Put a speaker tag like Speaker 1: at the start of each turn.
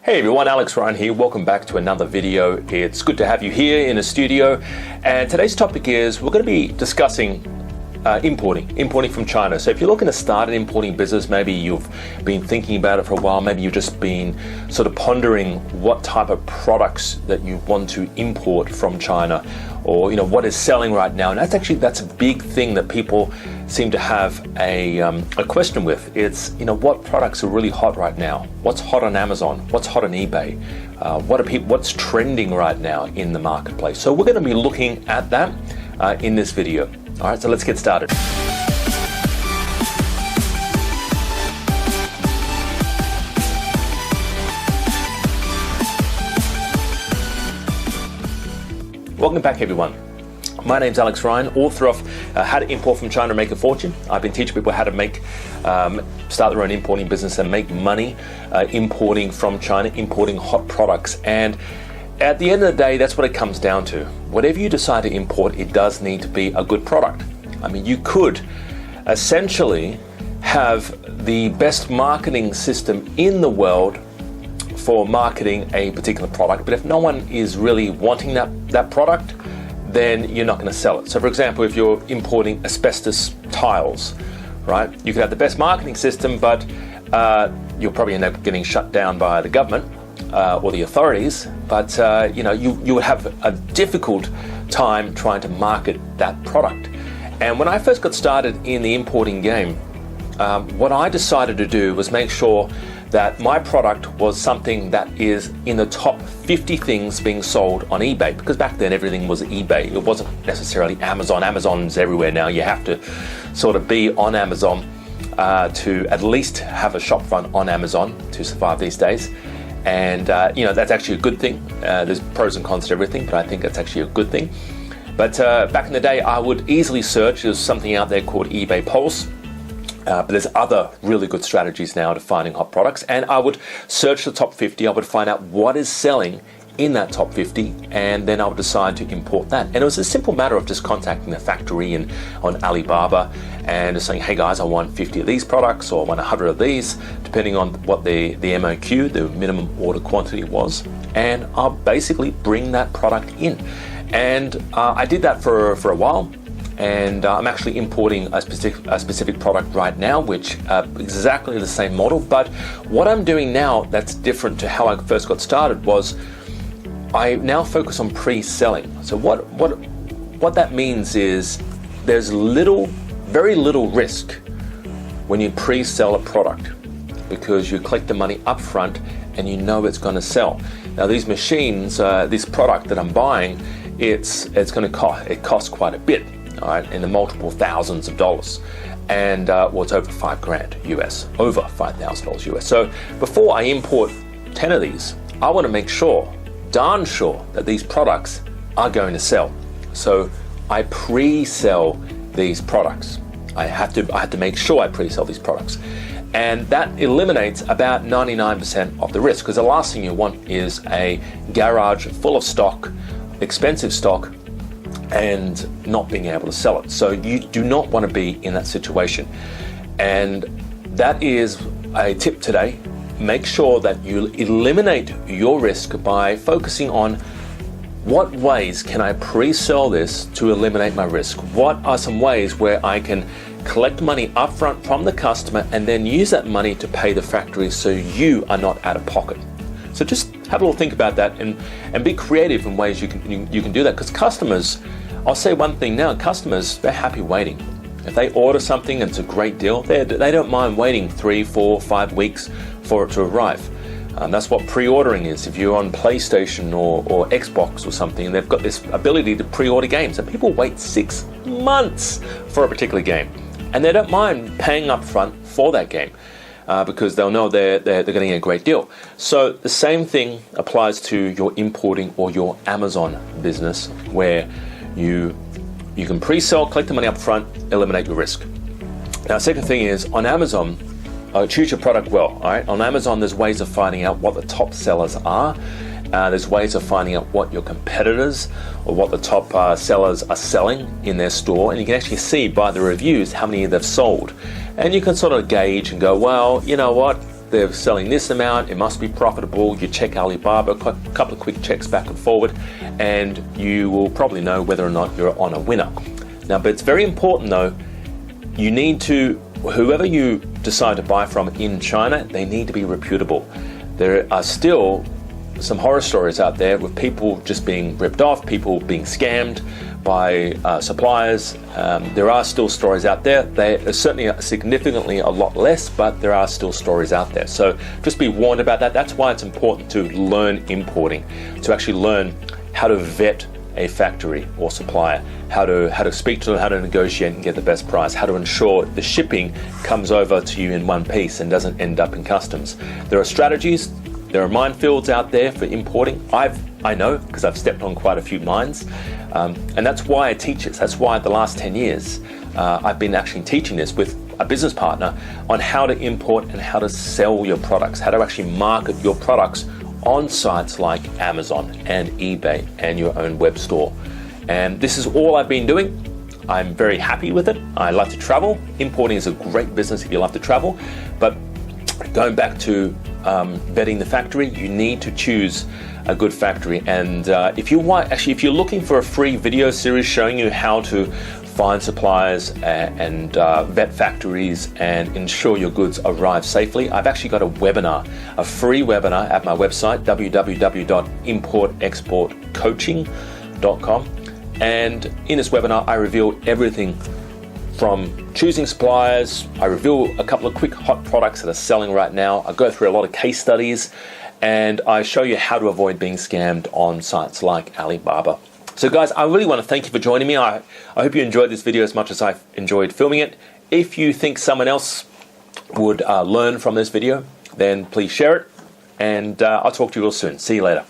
Speaker 1: Hey everyone, Alex Ryan here. Welcome back to another video. It's good to have you here in the studio. And today's topic is we're going to be discussing importing from China. So if you're looking to start an importing business, maybe you've been thinking about it for a while, maybe you've just been sort of pondering what type of products that you want to import from China, or what is selling right now. And that's a big thing that people seem to have a question with. It's what products are really hot right now, what's hot on Amazon, what's hot on eBay, what's trending right now in the marketplace. So we're going to be looking at that in this video. All right, so let's get started. Welcome back, everyone. My name's Alex Ryan, author of How to Import from China and Make a Fortune. I've been teaching people how to start their own importing business and make money importing from China, importing hot products. And at the end of the day, that's what it comes down to. Whatever you decide to import, it does need to be a good product. I mean, you could essentially have the best marketing system in the world for marketing a particular product, but if no one is really wanting that product, then you're not going to sell it. So for example, if you're importing asbestos tiles, right, you could have the best marketing system, but you'll probably end up getting shut down by the government or the authorities, but you would have a difficult time trying to market that product. And when I first got started in the importing game, what I decided to do was make sure that my product was something that is in the top 50 things being sold on eBay, because back then everything was eBay. It wasn't necessarily Amazon. Amazon's everywhere now. You have to sort of be on Amazon to at least have a shop front on Amazon to survive these days. And that's actually a good thing. There's pros and cons to everything, but I think that's actually a good thing. But back in the day, I would easily search. There's something out there called eBay Pulse. But there's other really good strategies now to finding hot products. And I would search the top 50. I would find out what is selling in that top 50, and then I would decide to import that. And it was a simple matter of just contacting the factory on Alibaba and just saying, hey guys, I want 50 of these products, or I want 100 of these, depending on what the MOQ, the minimum order quantity was. And I'll basically bring that product in. And I did that for a while. And I'm actually importing a specific product right now, which exactly the same model. But what I'm doing now that's different to how I first got started was I now focus on pre-selling. So what that means is there's very little risk when you pre-sell a product, because you collect the money up front and you know it's going to sell. Now these machines, this product that I'm buying, it costs quite a bit. All right, in the multiple thousands of dollars, and it's over $5,000 US, over $5,000 US. So before I import 10 of these, I want to make darn sure that these products are going to sell. So I pre-sell these products. I have to make sure I pre-sell these products, and that eliminates about 99% of the risk, because the last thing you want is a garage full of stock, expensive stock, and not being able to sell it. So you do not want to be in that situation. And that is a tip today. Make sure that you eliminate your risk by focusing on what ways can I pre-sell this to eliminate my risk? What are some ways where I can collect money upfront from the customer and then use that money to pay the factory so you are not out of pocket? So just have a little think about that and be creative in ways you can do that, because customers, I'll say one thing now, customers, they're happy waiting. If they order something and it's a great deal, they don't mind waiting 3, 4, 5 weeks for it to arrive. That's what pre-ordering is. If you're on PlayStation or Xbox or something, they've got this ability to pre-order games, and people wait 6 months for a particular game, and they don't mind paying up front for that game. Because they'll know they're getting a great deal. So the same thing applies to your importing or your Amazon business, where you can pre-sell, collect the money up front, eliminate your risk. Now, second thing is on Amazon, choose your product well. All right, on Amazon, there's ways of finding out what the top sellers are. There's ways of finding out what your competitors or what the top sellers are selling in their store, and you can actually see by the reviews how many they've sold. And you can sort of gauge and go, well, you know what, they're selling this amount, it must be profitable. You check Alibaba, a couple of quick checks back and forward, and you will probably know whether or not you're on a winner. Now, but it's very important though, you need to, whoever you decide to buy from in China, they need to be reputable. There are still some horror stories out there with people just being ripped off, people being scammed by suppliers. There are still stories out there. They are certainly significantly a lot less, but there are still stories out there. So just be warned about that. That's why it's important to learn importing, to actually learn how to vet a factory or supplier, how to speak to them, how to negotiate and get the best price, how to ensure the shipping comes over to you in one piece and doesn't end up in customs. There are strategies. There are minefields out there for importing. I know because I've stepped on quite a few mines, and that's why I teach this. That's why the last 10 years I've been actually teaching this with a business partner on how to import and how to sell your products, how to actually market your products on sites like Amazon and eBay and your own web store. And this is all I've been doing. I'm very happy with it. I love to travel. Importing is a great business if you love to travel, but going back to vetting the factory, you need to choose a good factory. And if you're looking for a free video series showing you how to find suppliers and vet factories and ensure your goods arrive safely, I've actually got a webinar, a free webinar at my website, www.importexportcoaching.com. And in this webinar, I reveal everything from choosing suppliers. I reveal a couple of quick hot products that are selling right now. I go through a lot of case studies, and I show you how to avoid being scammed on sites like Alibaba. So guys, I really want to thank you for joining me. I hope you enjoyed this video as much as I enjoyed filming it. If you think someone else would learn from this video, then please share it, and I'll talk to you real soon. See you later.